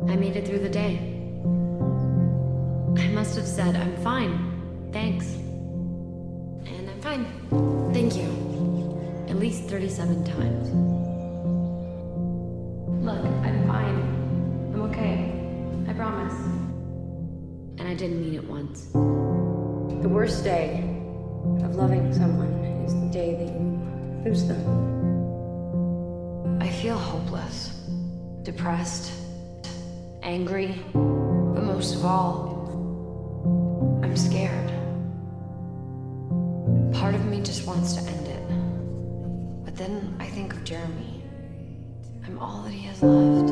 I made it through the day. I must have said, "I'm fine, thanks." And I'm fine, thank you. At least 37 times. Look, I'm fine. I'm okay. I promise. And I didn't mean it once. The worst day of loving someone is the day that you lose them. I feel hopeless, depressed, angry, but most of all, I'm scared. Part of me just wants to end it. But then I think of Jeremy. I'm all that he has left.